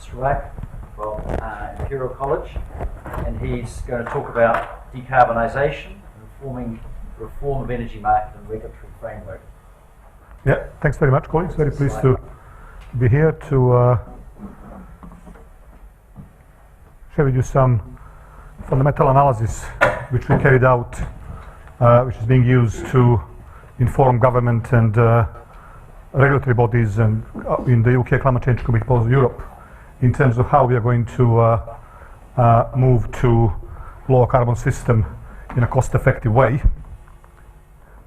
Strbac from Imperial College, and he's going to talk about decarbonisation, reform of energy market and regulatory framework. Yeah, thanks very much, Colin. Very pleased to be here to share with you some fundamental analysis which we carried out, which is being used to inform government and regulatory bodies and in the UK Climate Change Committee of Europe in terms of how we are going to move to lower carbon system in a cost-effective way.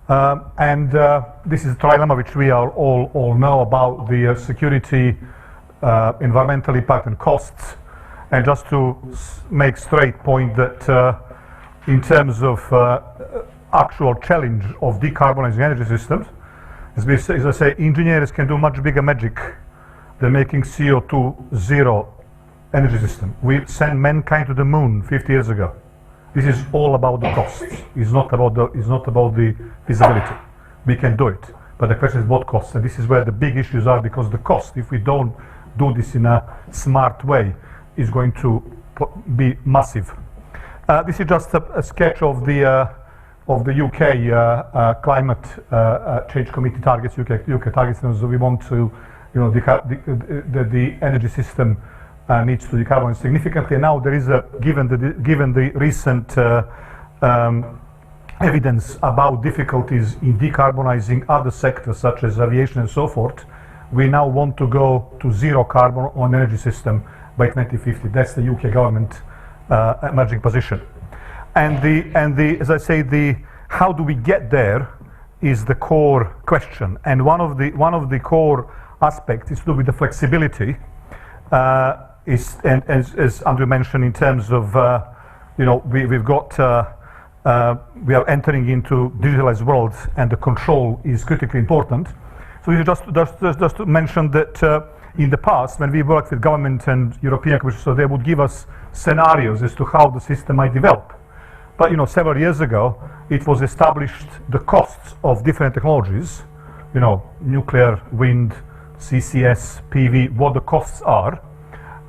This is a trilemma which we are all know about, the security, environmental impact and costs. And just to make straight point that in terms of actual challenge of decarbonizing energy systems, as I say, engineers can do much bigger magic than making CO2 zero energy system. We sent mankind to the moon 50 years ago. This is all about the costs. It's not about the feasibility. We can do it, but the question is what costs, and this is where the big issues are, because the cost, if we don't do this in a smart way, is going to be massive. This is just a sketch of the UK Climate Change Committee targets, UK targets. So we want to, the energy system needs to decarbonize significantly. Now there is given the recent evidence about difficulties in decarbonizing other sectors such as aviation and so forth, we now want to go to zero carbon on energy system by 2050. That's the UK government emerging position. And as I say, how do we get there is the core question. And one of the core aspects is to do with the flexibility. And as Andrew mentioned, in terms of we've got we are entering into digitalized world, and the control is critically important. So we just to mention that in the past, when we worked with government and European Commission, so they would give us scenarios as to how the system might develop. But several years ago, it was established the costs of different technologies, nuclear, wind, CCS, PV, what the costs are.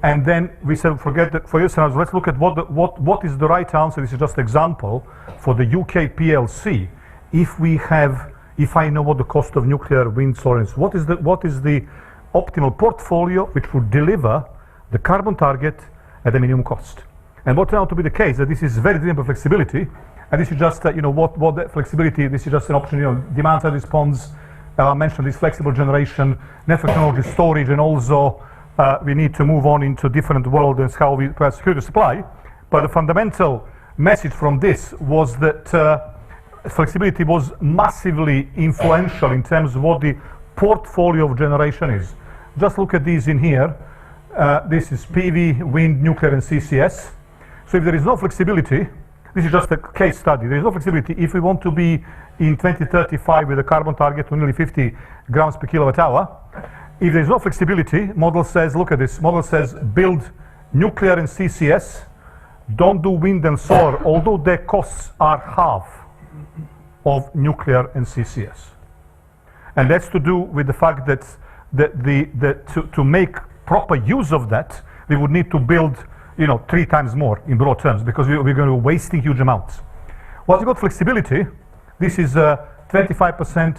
And then we said, forget that for your scenarios, let's look at what is the right answer. This is just an example for the UK PLC. If I know what the cost of nuclear, wind, solar is, what is the optimal portfolio which would deliver the carbon target at the minimum cost? And what turned out to be the case, that this is very driven by flexibility, and this is just what the flexibility. This is just an option. Demand side response. I mentioned this flexible generation, network technology, storage, and also we need to move on into different world and how we secure the supply. But the fundamental message from this was that flexibility was massively influential in terms of what the portfolio of generation is. Just look at these in here. This is PV, wind, nuclear, and CCS. So if there is no flexibility, this is just a case study. There is no flexibility. If we want to be in 2035 with a carbon target of nearly 50 grams per kilowatt hour, if there is no flexibility, model says, look at this, model says build nuclear and CCS, don't do wind and solar, although their costs are half of nuclear and CCS. And that's to do with the fact that to make proper use of that, we would need to build 3 times more in broad terms, because we're going to be wasting huge amounts. Once you got flexibility, this is 25%,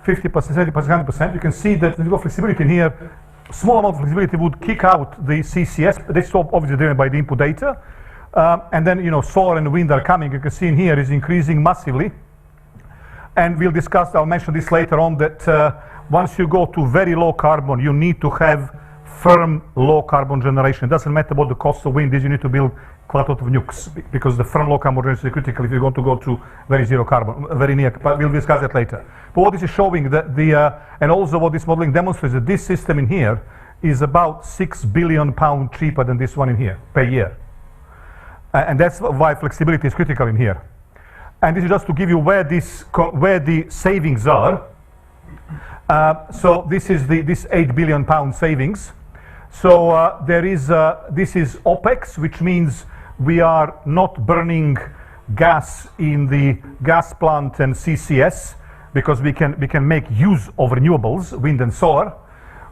50%, 70%, 100%. You can see that when you got flexibility in here, small amount of flexibility would kick out the CCS. This is obviously driven by the input data. And then solar and wind are coming. You can see in here is increasing massively. And we'll discuss, I'll mention this later on, that once you go to very low carbon, you need to have firm low carbon generation. It doesn't matter what the cost of wind is, you need to build quite a lot of nukes, because the firm low carbon generation is critical if you're going to go to very zero carbon, very near, but we'll discuss that later. But what this is showing, that and also what this modeling demonstrates, that this system in here is about £6 billion cheaper than this one in here per year. And that's why flexibility is critical in here. And this is just to give you where the savings are. So this is this £8 billion savings. So this is OPEX, which means we are not burning gas in the gas plant and CCS, because we can make use of renewables, wind and solar.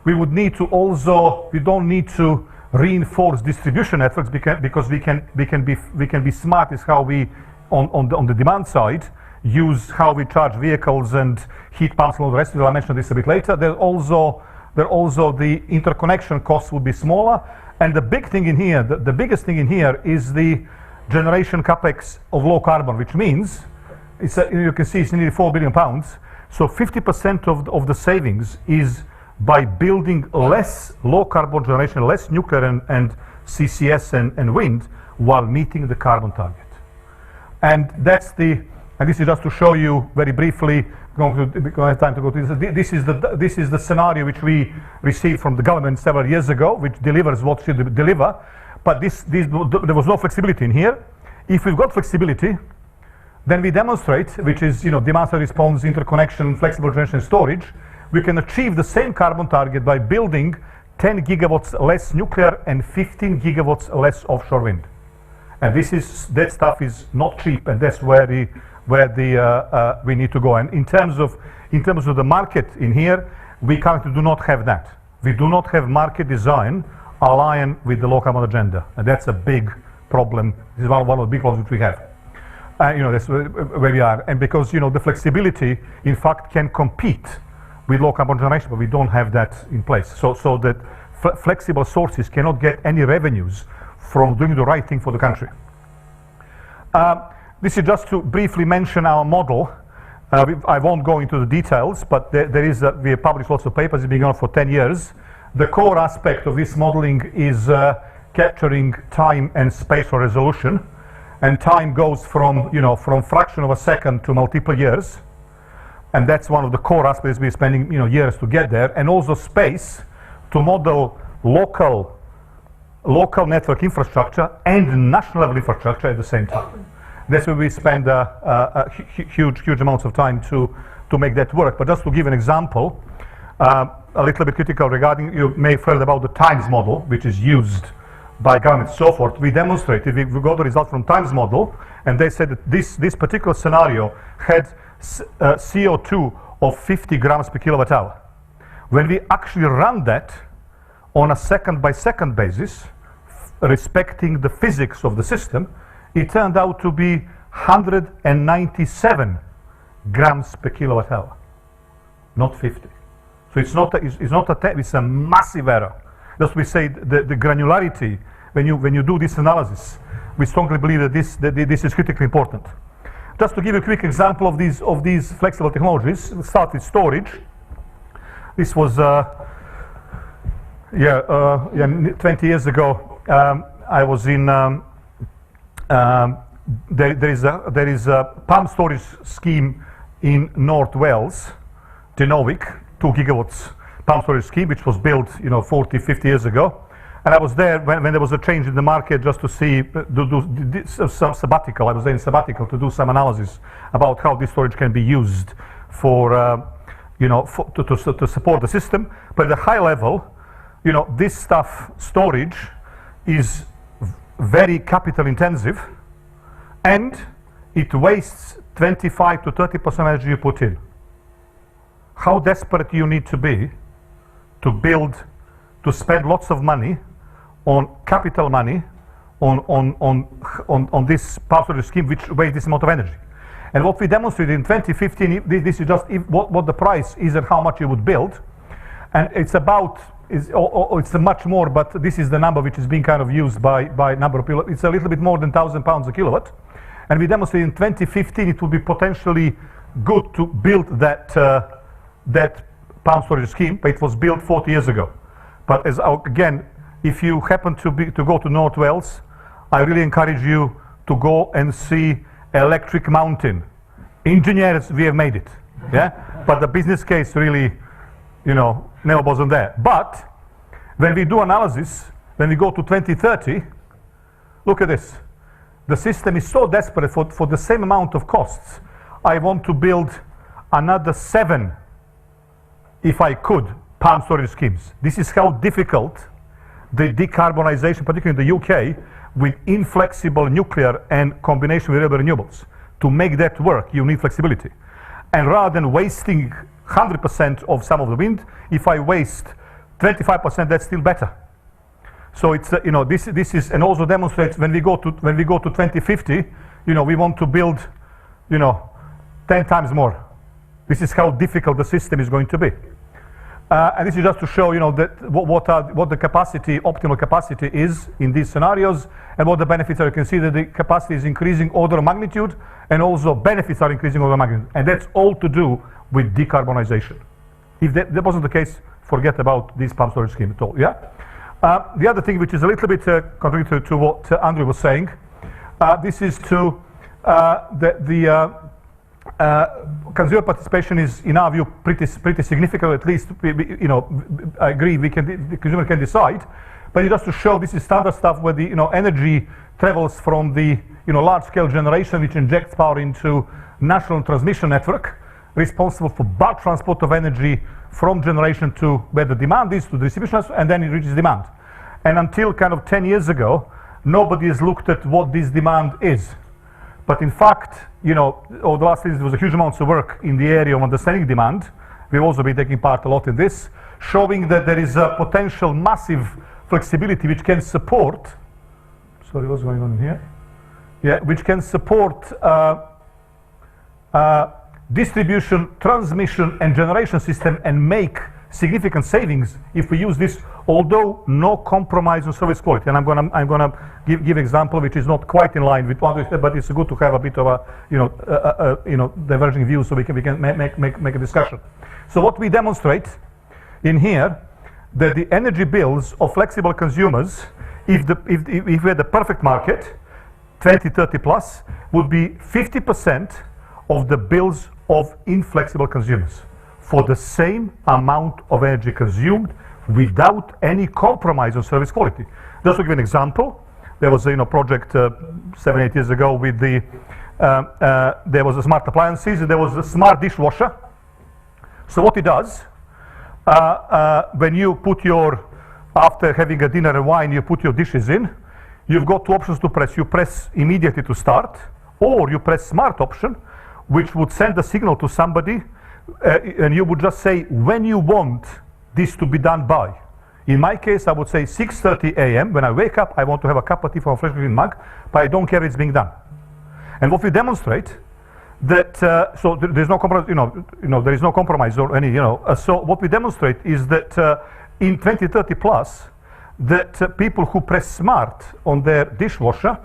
We would need to also, we don't need to reinforced distribution networks because we can be smart is how we on the demand side use how we charge vehicles and heat pumps and all the rest of it. I'll mention this a bit later. There also the interconnection costs will be smaller, and the big thing in here, the biggest thing in here is the generation capex of low carbon, which means you can see it's nearly £4 billion. So 50% of the savings is by building less low carbon generation, less nuclear and CCS and wind, while meeting the carbon target. And this is just to show you very briefly. Don't have time to go to this. This is the scenario which we received from the government several years ago, which delivers what should deliver. But there was no flexibility in here. If we've got flexibility, then we demonstrate, which is demand side response, interconnection, flexible generation, storage. We can achieve the same carbon target by building 10 gigawatts less nuclear and 15 gigawatts less offshore wind. And that stuff is not cheap, and that's where we need to go. And in terms of the market in here, we currently do not have that. We do not have market design aligned with the low carbon agenda, and that's a big problem. This is one of the big problems which we have. That's where we are. And because the flexibility, in fact, can compete with low carbon generation, but we don't have that in place. So that flexible sources cannot get any revenues from doing the right thing for the country. This is just to briefly mention our model. I won't go into the details, but we have published lots of papers. It's been going on for 10 years. The core aspect of this modeling is capturing time and spatial resolution. And time goes from fraction of a second to multiple years. And that's one of the core aspects. We're spending years to get there. And also space to model local network infrastructure and national level infrastructure at the same time. That's where we spend huge amounts of time to make that work. But just to give an example, a little bit critical regarding, you may have heard about the times model, which is used by government and so forth. We demonstrated, we got the result from times model, and they said that this particular scenario had CO2 of 50 grams per kilowatt hour. When we actually run that on a second by second basis, respecting the physics of the system, it turned out to be 197 grams per kilowatt hour, not 50. So it's a massive error. That's we say the granularity when you do this analysis. We strongly believe that this is critically important. Just to give you a quick example of these flexible technologies, we'll start with storage. This was 20 years ago. I was in there is a pump storage scheme in North Wales, Genowic, 2 gigawatts pump storage scheme, which was built 40, 50 years ago. And I was there when there was a change in the market, just to see, do some sabbatical. I was there in sabbatical to do some analysis about how this storage can be used for, to support the system. But at a high level, this stuff, storage, is very capital intensive, and it wastes 25 to 30% energy you put in. How desperate do you need to be to spend lots of money on capital money on this power storage scheme which wastes this amount of energy? And what we demonstrated in 2015, this is just what the price is and how much you would build. And it's much more, but this is the number which is being kind of used by number of people. It's a little bit more than £1,000 a kilowatt. And we demonstrated in 2015 it would be potentially good to build that pump storage scheme, but it was built 40 years ago. But again, if you happen to go to North Wales, I really encourage you to go and see Electric Mountain. Engineers, we have made it, yeah. But the business case really, never wasn't there. But when we do analysis, when we go to 2030, look at this. The system is so desperate for the same amount of costs. I want to build another 7, if I could, pump storage schemes. This is how difficult the decarbonisation, particularly in the UK, with inflexible nuclear and combination with renewable renewables. To make that work, you need flexibility. And rather than wasting 100% of some of the wind, if I waste 25%, that's still better. So it's this is, and also demonstrates when we go to 2050, we want to build 10 times more. This is how difficult the system is going to be. And this is just to show that what the capacity, optimal capacity is in these scenarios, and what the benefits are. You can see that the capacity is increasing order of magnitude, and also benefits are increasing order of magnitude, and that's all to do with decarbonization. If that wasn't the case, forget about this pump storage scheme at all. Yeah. The other thing, which is a little bit contradictory to what Andrew was saying, this is to consumer participation is, in our view, pretty significant. At least, I agree. The consumer can decide, but just to show, this is standard stuff where the energy travels from the large-scale generation, which injects power into national transmission network, responsible for bulk transport of energy from generation to where the demand is, to the distribution, and then it reaches demand. And until kind of 10 years ago, nobody has looked at what this demand is. But in fact, over the last years, there was a huge amount of work in the area of understanding demand. We've also been taking part a lot in this, showing that there is a potential massive flexibility which can support, sorry, what's going on here? Yeah, which can support distribution, transmission, and generation system, and make significant savings if we use this, although no compromise on service quality. And I'm gonna give example which is not quite in line with what we said, but it's good to have a bit of a diverging view, so we can make a discussion. So what we demonstrate in here, that the energy bills of flexible consumers, if we had the perfect market, 2030 plus, would be 50% of the bills of inflexible consumers for the same amount of energy consumed without any compromise on service quality. Just to give an example, there was a project 7-8 years ago with there was a smart appliances, and there was a smart dishwasher. So what it does, when you put after having a dinner and wine, you put your dishes in, you've got two options to press. You press immediately to start, or you press smart option, which would send a signal to somebody, and you would just say when you want this to be done by. In my case, I would say 6:30 a.m. When I wake up, I want to have a cup of tea from a fresh green mug, but I don't care if it's being done. And what we demonstrate that so there's no compromise, there is no compromise or any, so what we demonstrate is that in 2030 plus, that people who press smart on their dishwasher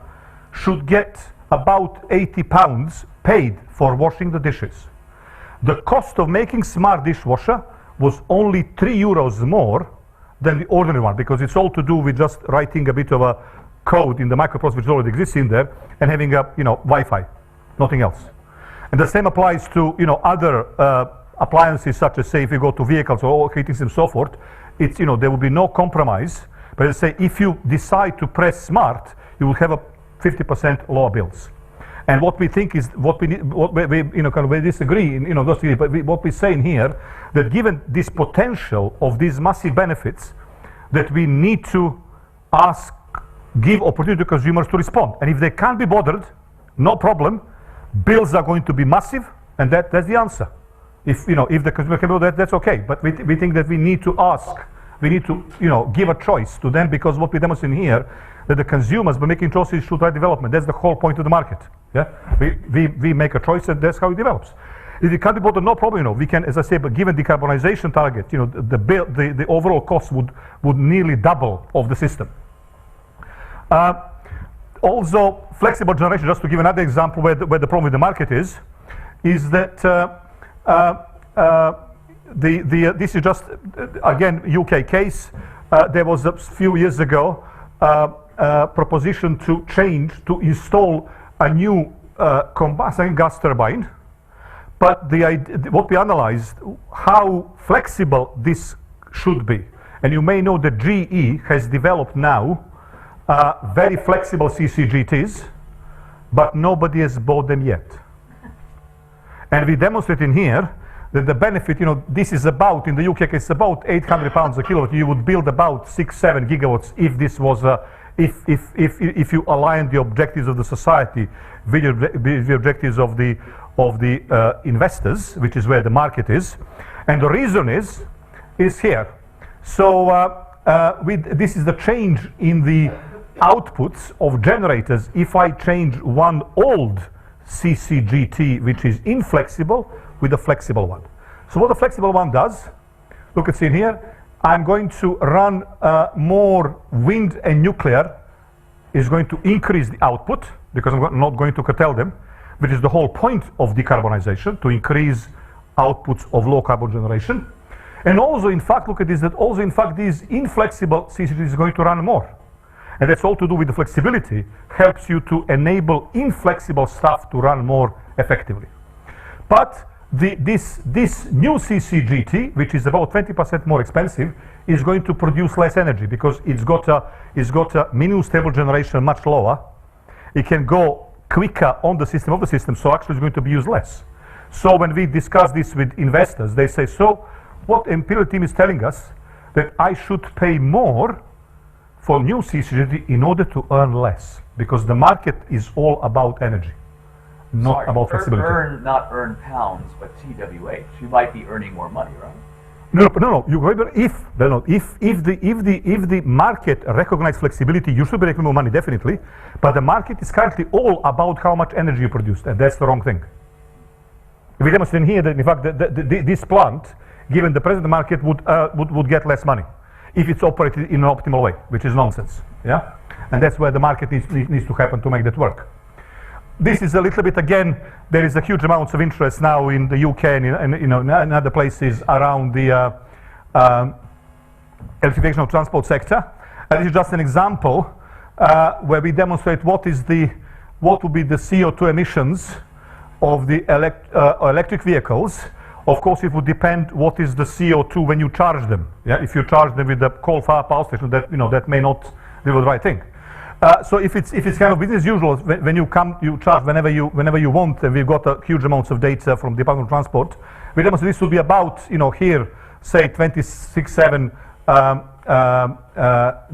should get about 80 pounds paid for washing the dishes. The cost of making smart dishwasher was only 3 euros more than the ordinary one, because it's all to do with just writing a bit of a code in the microprocessor which already exists in there, and having a Wi-Fi, nothing else. And the same applies to other appliances, such as, say, if you go to vehicles or heating and so forth. It's there will be no compromise. But let's say if you decide to press smart, you will have a 50% lower bills. And what we think is what we we disagree, but what we're saying here, that given this potential of these massive benefits, that we need to give opportunity to consumers to respond. And if they can't be bothered, no problem. Bills are going to be massive, and that's the answer. If the consumer can do that, that's okay. But we think that we need to give a choice to them, because what we demonstrate here, that the consumers, by making choices, should drive development. That's the whole point of the market. Yeah, we make a choice, and that's how it develops. If you can't be bothered, no problem. We can, as I say, but given decarbonization target, the overall cost would nearly double of the system. Also, flexible generation. Just to give another example where the problem with the market is that this is just again UK case. There was a few years ago proposition to install a new combustion gas turbine, but what we analyzed, how flexible this should be. And you may know that GE has developed now very flexible CCGTs, but nobody has bought them yet. And we demonstrate in here that the benefit, this is about, in the UK, it's about 800 pounds a kilowatt. You would build about 6-7 gigawatts if this was if you align the objectives of the society with the objectives of the investors, which is where the market is. And the reason is here. So this is the change in the outputs of generators if I change one old CCGT, which is inflexible, with a flexible one. So what the flexible one does, look, it's in here, I'm going to run more wind and nuclear, is going to increase the output, because I'm not going to curtail them, which is the whole point of decarbonization, to increase outputs of low carbon generation. And also, in fact, look at this, that also, in fact, these inflexible CCGT is going to run more. And that's all to do with the flexibility, helps you to enable inflexible stuff to run more effectively. But this new CCGT, which is about 20% more expensive, is going to produce less energy because it's got a minimum stable generation much lower. It can go quicker on the system, so actually it's going to be used less. So when we discuss this with investors, they say, so what Imperial team is telling us, that I should pay more for new CCGT in order to earn less, because the market is all about energy, not about flexibility. Not earn pounds, but TWH. You might be earning more money, right? No. If the market recognizes flexibility, you should be making more money, definitely. But the market is currently all about how much energy you produced, and that's the wrong thing. We demonstrate here that, in fact, this plant, given the present market, would get less money if it's operated in an optimal way, which is nonsense. Yeah, and that's where the market needs to happen to make that work. This is a little bit, again, there is a huge amount of interest now in the UK and in other places around the electrification of transport sector. And this is just an example where we demonstrate what would be the CO2 emissions of the electric vehicles. Of course, it would depend what is the CO2 when you charge them. Yeah, if you charge them with the coal-fired power station, that may not do the right thing. So if it's kind of business as usual, when you come, you charge whenever you want, and we've got a huge amounts of data from the Department of Transport. We demonstrate this will be about, here, say 26.7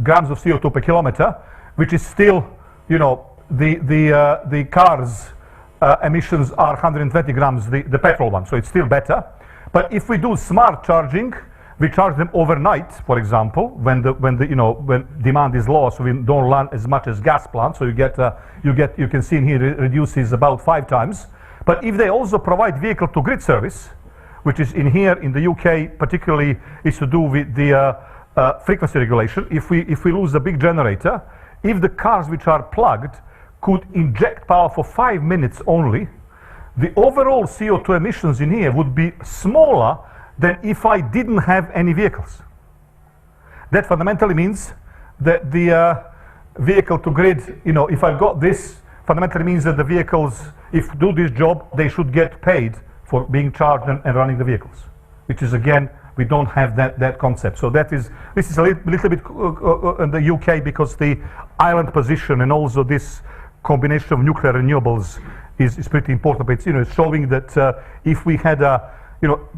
grams of CO2 per kilometer, which is still, the cars emissions are 120 grams, the petrol one, so it's still better. But if we do smart charging, we charge them overnight, for example, when demand is low, so we don't run as much as gas plants. So you can see in here it reduces about 5 times. But if they also provide vehicle to grid service, which is in here in the UK, particularly is to do with the frequency regulation. If we lose a big generator, if the cars which are plugged could inject power for 5 minutes only, the overall CO2 emissions in here would be smaller than if I didn't have any vehicles. That fundamentally means that the vehicle to grid, if I've got this, fundamentally means that the vehicles, if do this job, they should get paid for being charged and running the vehicles, which is, again, we don't have that concept. So this is a little bit in the UK, because the island position and also this combination of nuclear renewables is pretty important. But it's showing that if we had a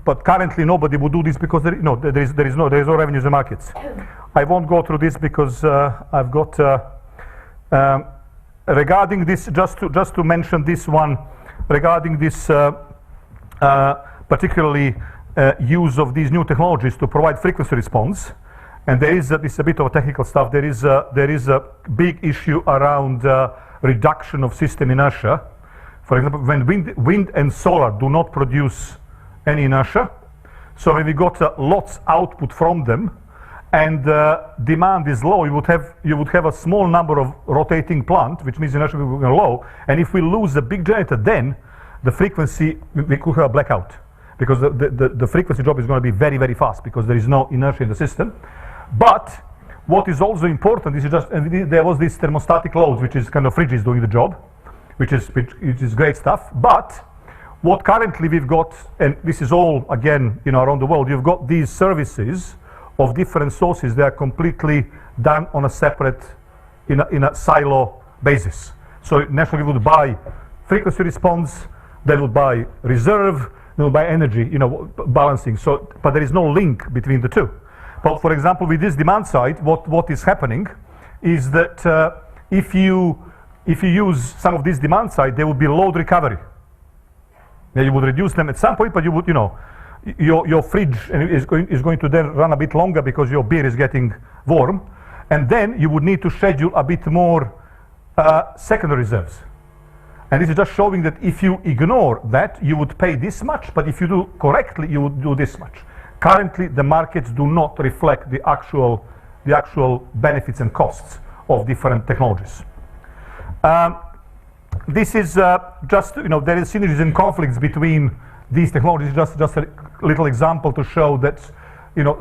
but currently nobody would do this because there is no revenues in markets. I won't go through this because I've got regarding this, just to mention this one, regarding this particularly use of these new technologies to provide frequency response. And this is a bit of technical stuff. There is a big issue around reduction of system inertia. For example, when wind and solar do not produce any inertia, so when we got lots output from them, and demand is low, you would have a small number of rotating plant, which means inertia will be low. And if we lose a big generator, then the frequency, we could have a blackout, because the frequency drop is going to be very, very fast because there is no inertia in the system. But what is also important, there was this thermostatic load, which is kind of fridges doing the job, which is great stuff. But what currently we've got, and this is all, again, around the world, you've got these services of different sources. They are completely done on a separate, in a silo basis. So naturally we would buy frequency response, they would buy reserve, they would buy energy, balancing. So, but there is no link between the two. But for example, with this demand side, what is happening is that if you use some of this demand side, there will be load recovery. You would reduce them at some point, but you would, your fridge is going to then run a bit longer because your beer is getting warm, and then you would need to schedule a bit more secondary reserves. And this is just showing that if you ignore that, you would pay this much, but if you do correctly, you would do this much. Currently, the markets do not reflect the actual benefits and costs of different technologies. This is just, there is synergies and conflicts between these technologies. Just a little example to show that,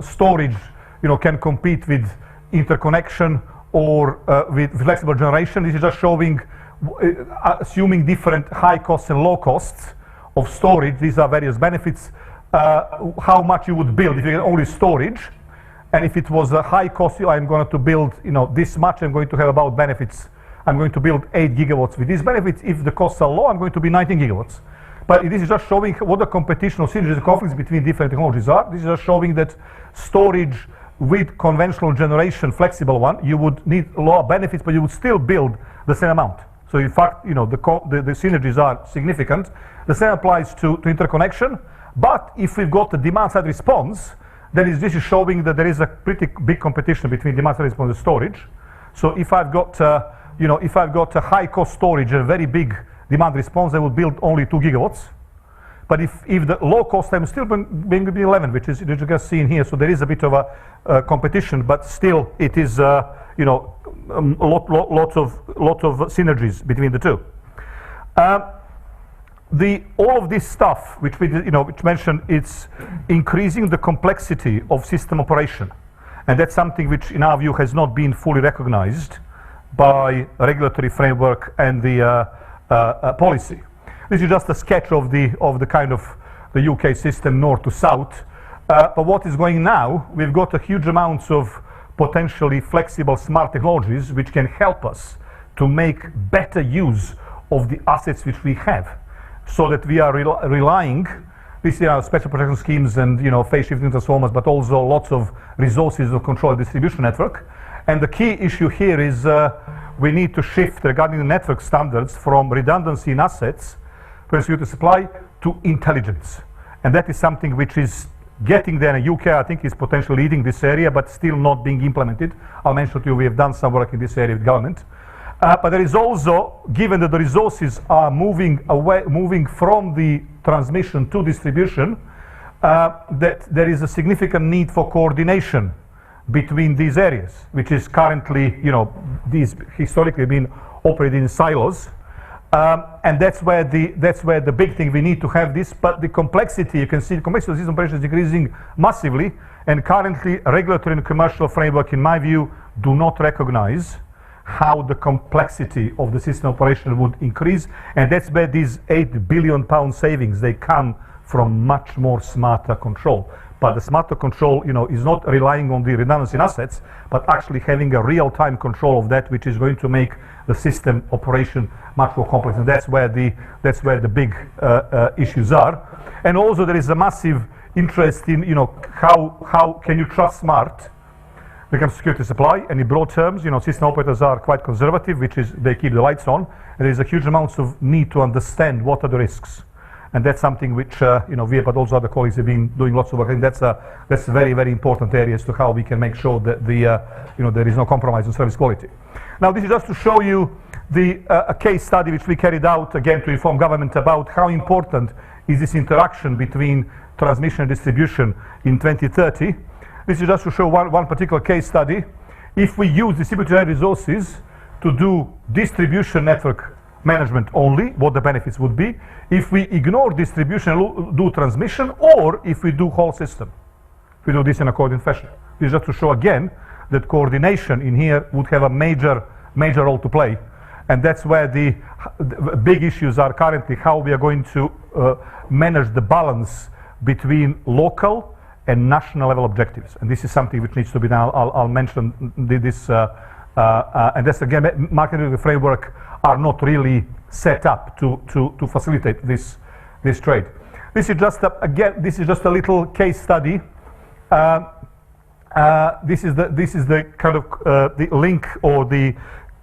storage, can compete with interconnection or with flexible generation. This is just showing, assuming different high costs and low costs of storage. These are various benefits. How much you would build if you get only storage, and if it was a high cost, I'm going to build, this much. I'm going to have about benefits. I'm going to build 8 gigawatts with these benefits. If the costs are low, I'm going to be 19 gigawatts. But this is just showing what the competition or synergies and conflicts between different technologies are. This is just showing that storage with conventional generation, flexible one, you would need lower benefits, but you would still build the same amount. So in fact, the synergies are significant. The same applies to interconnection. But if we've got the demand side response, then this is showing that there is a pretty big competition between demand side response and storage. So if I've got if I've got a high cost storage and a very big demand response, I will build only 2 gigawatts. But if the low cost, I'm still going to be 11, which is you can see in here. So there is a bit of a competition, but still it is lots of synergies between the two. All of this stuff, which we which mentioned, it's increasing the complexity of system operation, and that's something which, in our view, has not been fully recognized by regulatory framework and the policy. This is just a sketch of the kind of the UK system north to south. But what is going now? We've got a huge amounts of potentially flexible, smart technologies which can help us to make better use of the assets which we have, so that we are relying. These are special protection schemes and phase shifting transformers, but also lots of resources to control the distribution network. And the key issue here is we need to shift regarding the network standards from redundancy in assets, for security supply, to intelligence. And that is something which is getting there in the UK. I think is potentially leading this area, but still not being implemented. I'll mention to you, we have done some work in this area with government. But there is also, given that the resources are moving from the transmission to distribution, that there is a significant need for coordination between these areas, which is currently, these historically been operated in silos. And that's where the big thing, we need to have this. But the complexity, you can see the complexity of system operation is increasing massively, and currently regulatory and commercial framework, in my view, do not recognize how the complexity of the system operation would increase. And that's where these £8 billion savings, they come from much more smarter control. But the smarter control, is not relying on the redundancy in assets, but actually having a real-time control of that, which is going to make the system operation much more complex. And that's where the big issues are. And also there is a massive interest in, how can you trust smart when it comes to security supply. And in broad terms, system operators are quite conservative, which is they keep the lights on. And there is a huge amount of need to understand what are the risks. And that's something which we, but also other colleagues, have been doing lots of work. And that's very, very important area as to how we can make sure that there is no compromise on service quality. Now, this is just to show you a case study which we carried out, again, to inform government about how important is this interaction between transmission and distribution in 2030. This is just to show one particular case study. If we use distributed resources to do distribution network management only, what the benefits would be. If we ignore distribution and do transmission, or if we do whole system. We do this in a coordinated fashion. This is just to show again that coordination in here would have a major role to play. And that's where the big issues are currently, how we are going to manage the balance between local and national level objectives. And this is something which needs to be done. I'll mention this, and that's again, market regulatory framework are not really set up to facilitate this trade. This is just a little case study. This is the kind of the link or the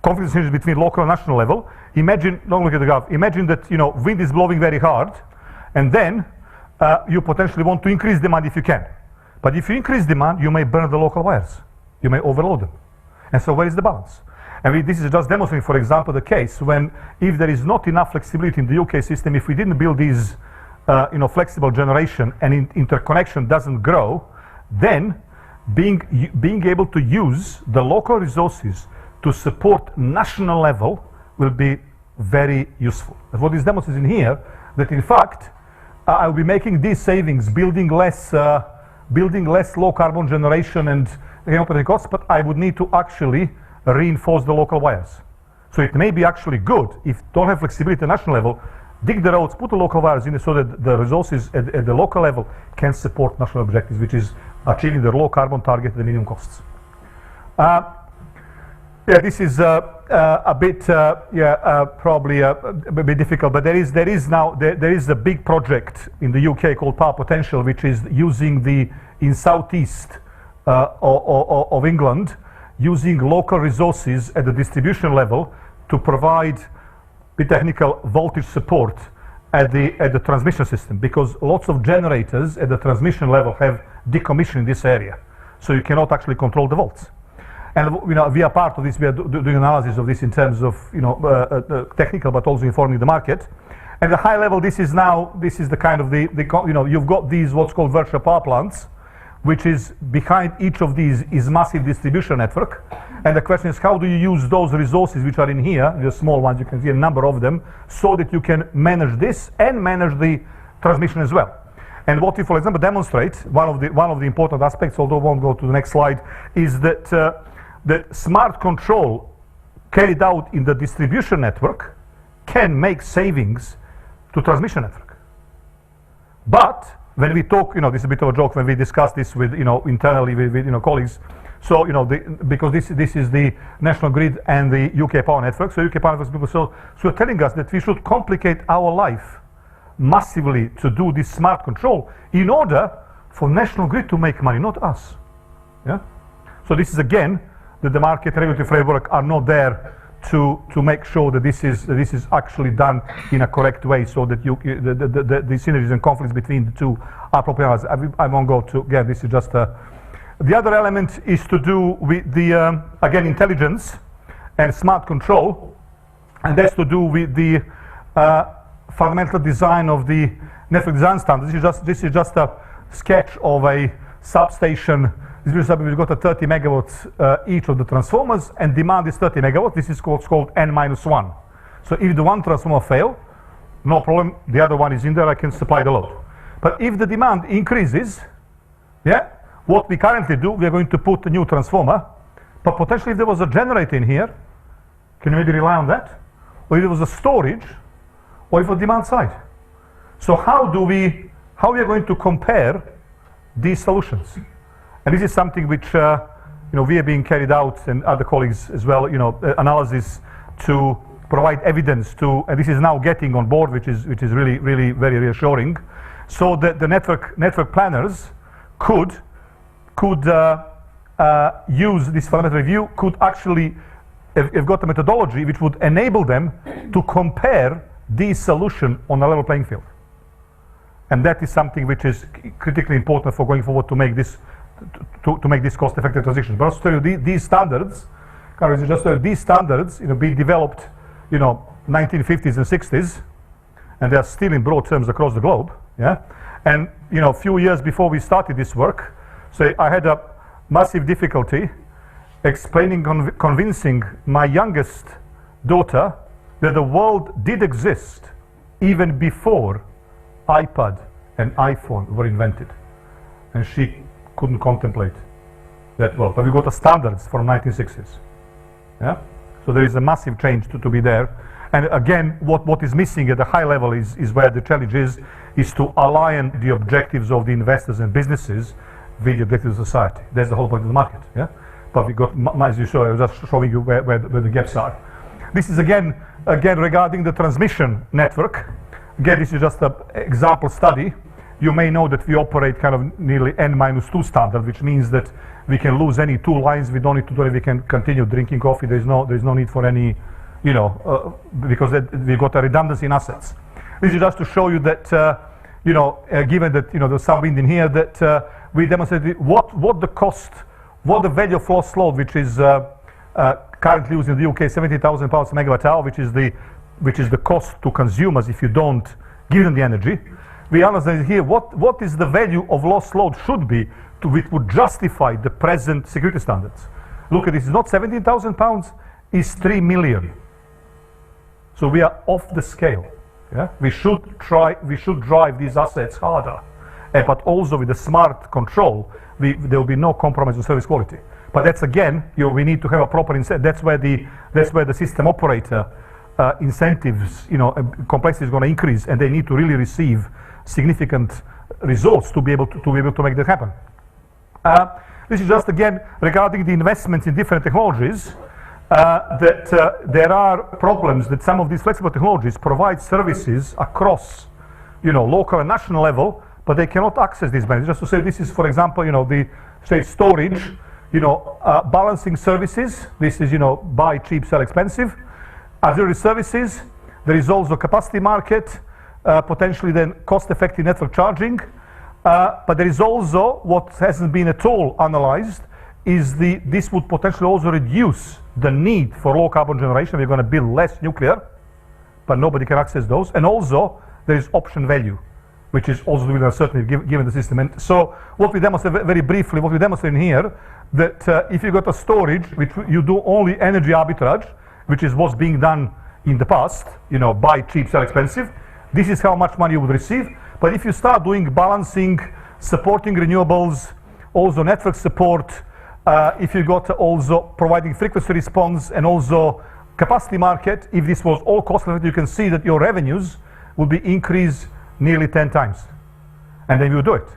conflict synergies between local and national level. Imagine, don't look at the graph. Imagine that wind is blowing very hard, and then you potentially want to increase demand if you can. But if you increase demand, you may burn the local wires. You may overload them. And so where is the balance? And this is just demonstrating, for example, the case when if there is not enough flexibility in the UK system, if we didn't build these flexible generation and interconnection doesn't grow, then being able to use the local resources to support national level will be very useful. And what is demonstrated in here, that in fact, I'll be making these savings, building less low carbon generation and operating costs, but I would need to actually reinforce the local wires. So it may be actually good if don't have flexibility at national level, dig the roads, put the local wires in so that the resources at the local level can support national objectives, which is achieving the low carbon target at the minimum costs. Yeah, this is a bit probably a bit difficult, but there is a big project in the UK called Power Potential, which is using in southeast of England, using local resources at the distribution level to provide the technical voltage support at the transmission system, because lots of generators at the transmission level have decommissioned in this area, so you cannot actually control the volts. And we are part of this. We are doing analysis of this in terms of technical, but also informing the market. And at a high level, this is the kind of you've got these what's called virtual power plants, which is behind each of these is massive distribution network. And the question is, how do you use those resources which are in here, the small ones, you can see a number of them, so that you can manage this and manage the transmission as well. And what we, for example, demonstrate, one of the important aspects, although I won't go to the next slide, is that that smart control carried out in the distribution network can make savings to transmission network. But when we talk, this is a bit of a joke when we discuss this with, internally with colleagues. So, because this is the national grid and the UK power network. So UK power network people, so you're telling us that we should complicate our life massively to do this smart control in order for national grid to make money, not us. Yeah. So this is again that the market regulatory framework are not there to make sure that this is actually done in a correct way, so that the synergies and conflicts between the two are properly analyzed. I won't go to again. This is just the other element is to do with the again intelligence and smart control, and that's to do with the fundamental design of the network design standards. This is just a sketch of a substation. We've got a 30 megawatts each of the transformers, and demand is 30 megawatts. This is called N-1. So if the one transformer fail, no problem, the other one is in there, I can supply the load. But if the demand increases, what we currently do, we are going to put a new transformer, but potentially if there was a generator in here, can you maybe rely on that? Or if there was a storage, or if a demand side. So how we are going to compare these solutions? And this is something which we are being carried out, and other colleagues as well, analysis to provide evidence to, and this is now getting on board, which is really, really very reassuring, so that the network planners could use this fundamental review, could actually have got a methodology which would enable them to compare these solutions on a level playing field. And that is something which is critically important for going forward to make this cost-effective transition. But also tell you these standards, these standards, being developed, 1950s and 60s, and they are still in broad terms across the globe. Yeah, and a few years before we started this work, so I had a massive difficulty explaining, convincing my youngest daughter that the world did exist even before iPad and iPhone were invented, and she couldn't contemplate that world. But we got the standards from 1960s. Yeah, so there is a massive change to be there. And again, what is missing at the high level is where the challenge is to align the objectives of the investors and businesses with the objectives of society. That's the whole point of the market. Yeah, but we got, as you saw, I was just showing you where the gaps are. This is again regarding the transmission network. Again, this is just an example study. You may know that we operate kind of nearly N-2 standard, which means that we can lose any two lines. We don't need to do it. We can continue drinking coffee. There's no need for any, because we've got a redundancy in assets. This is just to show you that, given that there's some wind in here, that we demonstrated what the cost, what the value of lost load, which is currently used in the UK 70,000 pounds per megawatt hour, which is the cost to consumers if you don't give them the energy. We understand here what is the value of lost load should be which would justify the present security standards. Look at this, it's not 17,000 pounds, it's 3 million. So we are off the scale. Yeah? We should drive these assets harder, but also with the smart control, there will be no compromise on service quality. But that's again, we need to have a proper incentive. That's where the system operator incentives, complexity is going to increase, and they need to really receive significant results to be able to make that happen. This is just again regarding the investments in different technologies. That there are problems that some of these flexible technologies provide services across, local and national level, but they cannot access these benefits. Just to say, this is, for example, the storage, balancing services. This is, buy cheap, sell expensive. Auxiliary services. There is also capacity market, potentially then cost-effective network charging. But there is also what hasn't been at all analyzed is this would potentially also reduce the need for low carbon generation. We're going to build less nuclear, but nobody can access those. And also there is option value, which is also with uncertainty given the system. And so what we demonstrate very briefly, what we demonstrate in here, that if you got a storage, which you do only energy arbitrage, which is what's being done in the past, buy cheap, sell expensive, this is how much money you would receive. But if you start doing balancing, supporting renewables, also network support, if you got also providing frequency response and also capacity market, if this was all cost effective, you can see that your revenues will be increased nearly 10 times. And then you do it.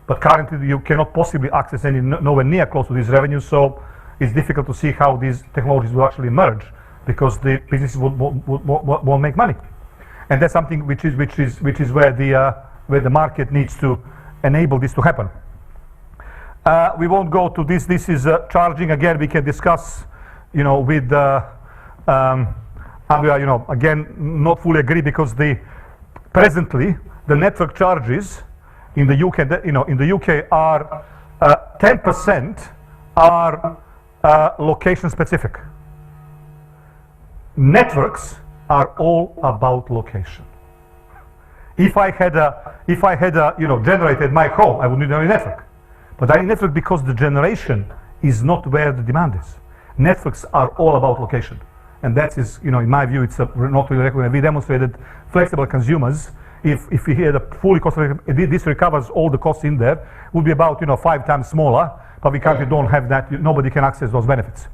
But currently you cannot possibly access nowhere near close to these revenues, so it's difficult to see how these technologies will actually merge because the businesses won't make money. And that's something which is where the market needs to enable this to happen. We won't go to this. This is charging. Again, we can discuss, with Andrea, again, not fully agree because presently the network charges in the UK, in the UK are 10% are location specific. Networks are all about location. If I had a generator at my home, I would need a network. But I need network because the generation is not where the demand is. Networks are all about location. And that is, in my view, it's not really recognized. We demonstrated flexible consumers. If we had a fully cost, this recovers all the costs in there, would be about 5 times smaller, but we currently don't have that. Nobody can access those benefits.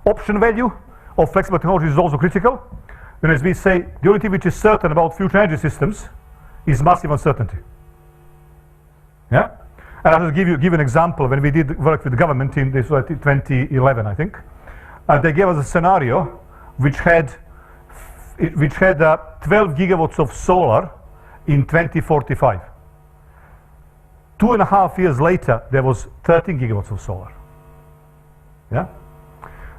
Option value of flexible technology is also critical. And as we say, the only thing which is certain about future energy systems is massive uncertainty. Yeah? And I'll just give you an example. When we did work with the government in this 2011, I think, they gave us a scenario which had 12 gigawatts of solar in 2045. 2.5 years later, there was 13 gigawatts of solar. Yeah.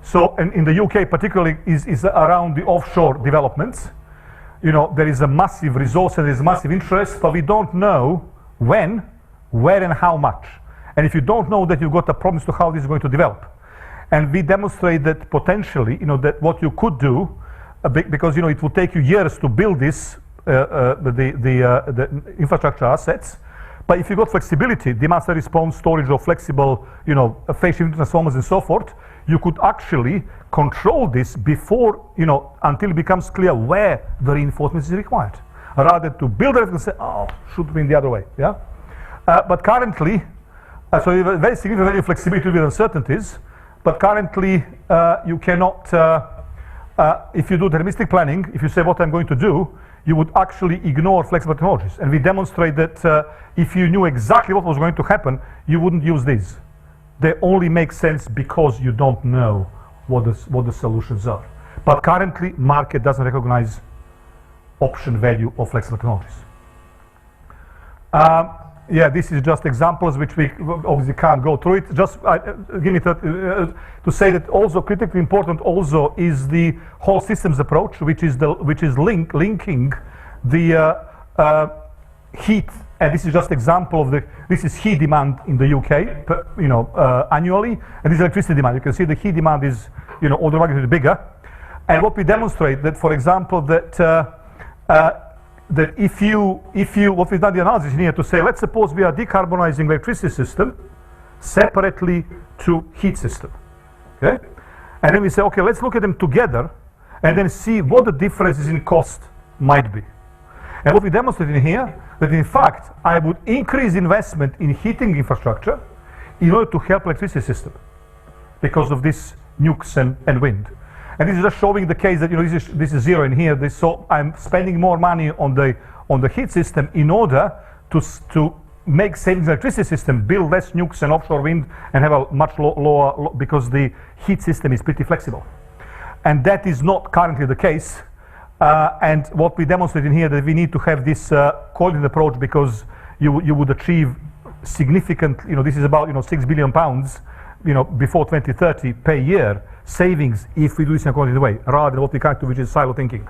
So, and in the UK particularly is around the offshore developments. There is a massive resource and there is massive interest, but we don't know when, where and how much. And if you don't know that, you've got a promise to how this is going to develop. And we demonstrate that potentially, that what you could do, because it will take you years to build this, the infrastructure assets. But if you got flexibility, demand side response, storage of flexible, phase shifting transformers and so forth, you could actually control this before, until it becomes clear where the reinforcement is required, rather to build it and say, oh, should be in the other way. Yeah. But currently, so you have a very significant value of flexibility with uncertainties. But currently, you cannot, if you do deterministic planning, if you say what I'm going to do, you would actually ignore flexible technologies. And we demonstrate that if you knew exactly what was going to happen, you wouldn't use these. They only make sense because you don't know what the solutions are. But currently, market doesn't recognize option value of flexible technologies. Yeah, this is just examples which we obviously can't go through it. Just give me to say that also critically important also is the whole systems approach, which is linking the heat and this is just example of this is heat demand in the UK, annually, and this is electricity demand. You can see the heat demand is, order of magnitude bigger. And what we demonstrate that, for example, that what we've done the analysis here to say, let's suppose we are decarbonizing electricity system separately to heat system, okay? And then we say, okay, let's look at them together and then see what the differences in cost might be. And what we demonstrate in here, that in fact, I would increase investment in heating infrastructure in order to help electricity system because of this nukes and wind. And this is just showing the case that, this is zero in here. So I'm spending more money on the heat system in order to make savings electricity system, build less nukes and offshore wind, and have a much lower, because the heat system is pretty flexible. And that is not currently the case. And what we demonstrate in here, that we need to have this coordinated approach, because you would achieve significant, this is about 6 billion pounds, before 2030 per year savings if we do this in a coordinated way, rather than what we can't do, which is silo thinking.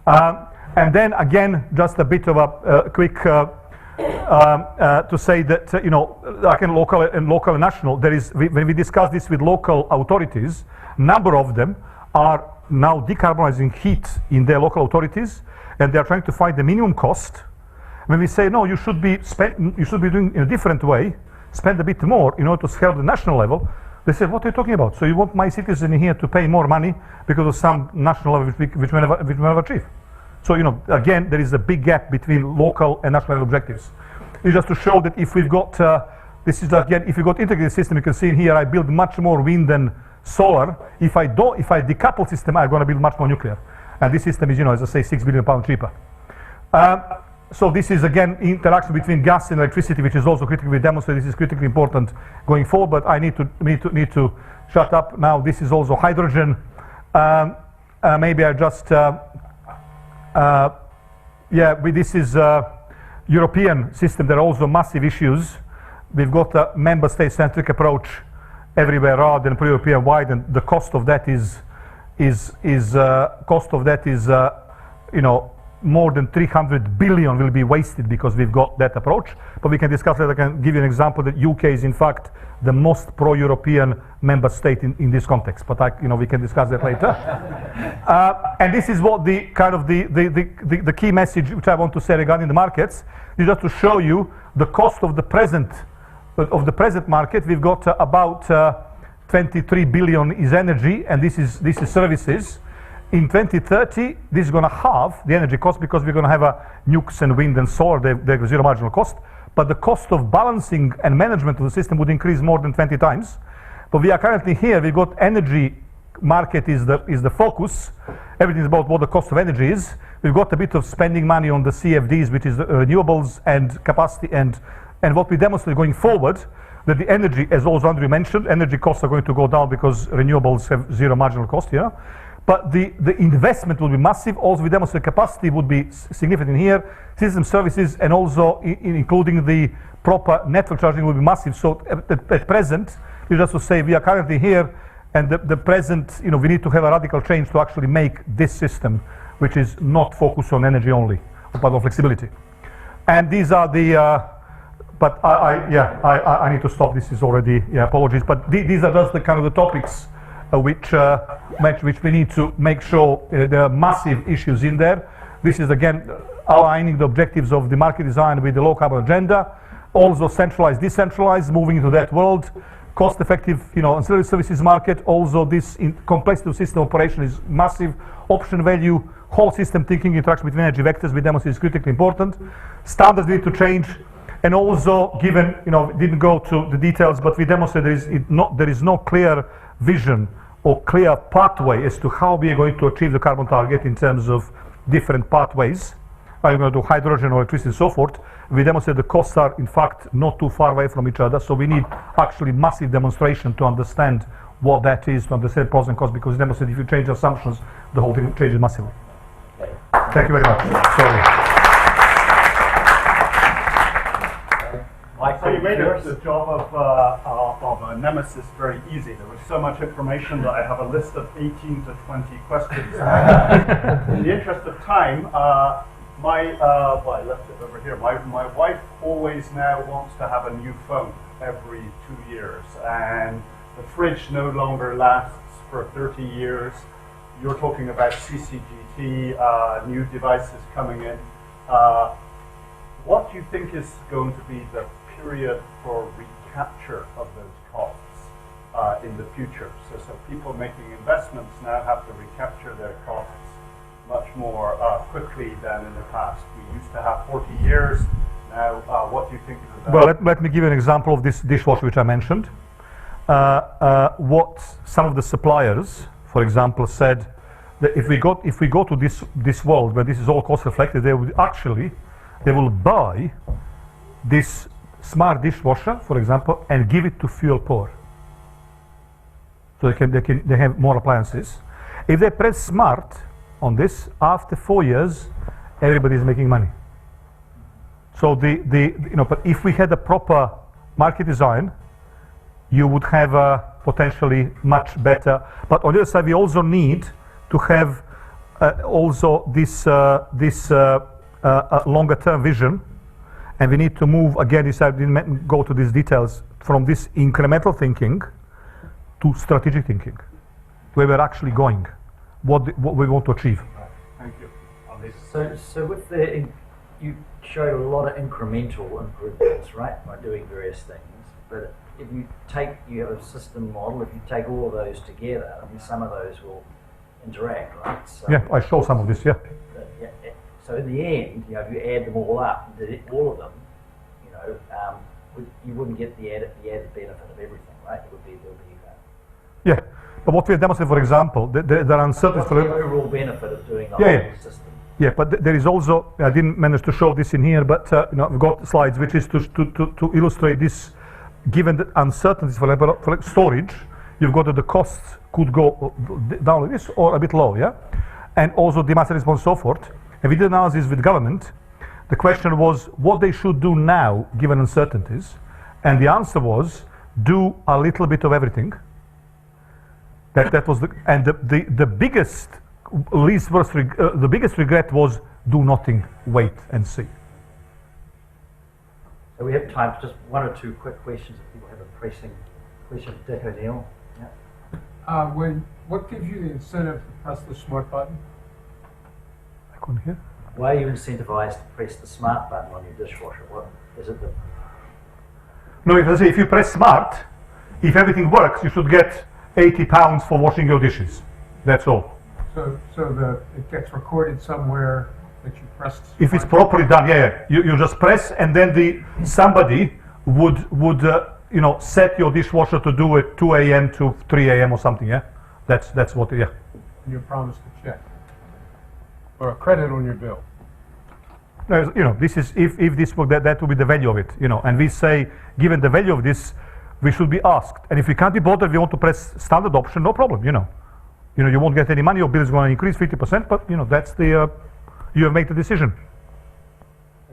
And then again, just a bit of a quick to say that again, local and national. When we discuss this with local authorities, number of them are now decarbonizing heat in their local authorities, and they are trying to find the minimum cost. When we say no, you should be doing in a different way, spend a bit more in order to scale the national level. They say, what are you talking about? So you want my citizen here to pay more money because of some national level which we never achieve. So again, there is a big gap between local and national level objectives. It's just to show that if we've got this is again, if you've got integrated system, you can see in here I build much more wind than solar. If I decouple system, I'm going to build much more nuclear. And this system is, as I say, 6 billion pounds cheaper. So this is again interaction between gas and electricity, which is also critically demonstrated. This is critically important going forward. But I need to shut up now. This is also hydrogen. Maybe I just this is European system. There are also massive issues. We've got a member state centric approach everywhere rather than pre-European wide, and the cost of that is more than 300 billion will be wasted because we've got that approach. But we can discuss that. I can give you an example that UK is in fact the most pro-European member state in this context. But we can discuss that later. And this is what the kind of the key message which I want to say regarding the markets is just to show you the cost of the present market. We've got about 23 billion is energy, and this is services. In 2030, this is going to halve the energy cost because we're going to have nukes and wind and solar. They're zero marginal cost. But the cost of balancing and management of the system would increase more than 20 times. But we are currently here. We've got energy market is the focus. Everything is about what the cost of energy is. We've got a bit of spending money on the CFDs, which is renewables and capacity. And what we demonstrate going forward, that the energy, as also Andrew mentioned, energy costs are going to go down because renewables have zero marginal cost here. But the investment will be massive. Also, we demonstrate capacity would be significant here. System services and also including the proper network charging will be massive. So at present, we just to say we are currently here, and the present, we need to have a radical change to actually make this system, which is not focused on energy only, but on flexibility. And these are the. But I need to stop. This is already apologies. But these are just the kind of the topics. Which we need to make sure there are massive issues in there. This is again aligning the objectives of the market design with the low carbon agenda. Also centralized, decentralized, moving into that world. Cost-effective, ancillary services market. Also this complexity of system operation is massive. Option value, whole system thinking, interaction between energy vectors we demonstrate is critically important. Standards need to change. And also given, didn't go to the details, but we demonstrate there is no clear vision or clear pathway as to how we are going to achieve the carbon target in terms of different pathways. Are you going to do hydrogen or electricity and so forth? We demonstrate the costs are in fact not too far away from each other, so we need actually massive demonstration to understand what that is, to understand pros and cons, because we demonstrate if you change assumptions, the whole thing changes massively. Thank you very much. Sorry. So you made the job of Nemesis very easy. There was so much information that I have a list of 18 to 20 questions. In the interest of time, well, I left it over here. My wife always now wants to have a new phone every 2 years, and the fridge no longer lasts for 30 years. You're talking about CCGT, new devices coming in. What do you think is going to be the period for recapture of those costs in the future? So people making investments now have to recapture their costs much more quickly than in the past. We used to have 40 years. Now, what do you think of that? Well, let me give you an example of this dishwasher which I mentioned. What some of the suppliers, for example, said that if we go to this world where this is all cost reflected, they will buy this smart dishwasher, for example, and give it to fuel poor. So they have more appliances. If they press smart on this, after 4 years, everybody is making money. So but if we had a proper market design, you would have a potentially much better. But on the other side, we also need to have also this longer term vision, and we need to move again. I didn't go to these details, from this incremental thinking to strategic thinking, where we're actually going, what we want to achieve. Thank you. So with you showed a lot of incremental improvements, right, by doing various things. But if you have a system model, if you take all of those together, I mean, some of those will interact, right? So Yeah, I show some of this. Yeah. So in the end, if you add them all up, all of them, you wouldn't get the added benefit of everything, right? Yeah, but what we have demonstrated, for example, there are uncertainties for the overall benefit of doing the whole system. Yeah, but there is also, I didn't manage to show this in here, but I've got slides which is to illustrate this. Given the uncertainties, for example, for storage, you've got that the costs could go down like this or a bit low, yeah? And also demand response, so forth. And we did analysis with government. The question was what they should do now, given uncertainties. And the answer was, do a little bit of everything. That was the biggest, least worst, the biggest regret was do nothing, wait and see. So we have time for just one or two quick questions if people have a pressing question. Dick O'Neill. Yeah. What gives you the incentive to press the smart button? I couldn't hear. Why are you incentivized to press the smart button on your dishwasher? What is it? No, if you press smart, if everything works, you should get £80 for washing your dishes. That's all. So it gets recorded somewhere that you pressed. If it's properly done, yeah. You just press, and then somebody would set your dishwasher to do it 2 a.m. to 3 a.m. or something. Yeah, that's what. Yeah. And you promise to check or a credit on your bill. No, this is if this work, that will be the value of it. And we say, given the value of this, we should be asked. And if we can't be bothered, we want to press standard option, no problem. You won't get any money. Your bill is going to increase 50%, but that's you have made the decision.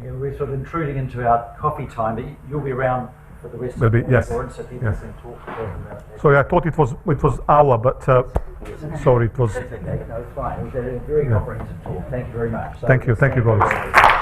Yeah, we're sort of intruding into our coffee time, but you'll be around for the rest of the morning, yes. Goran, so people can talk to them about that. Sorry, I thought it was hour, but sorry, it was. That's okay. No, it's fine. It was a very comprehensive talk. Thank you very much. So Thank you, Goran.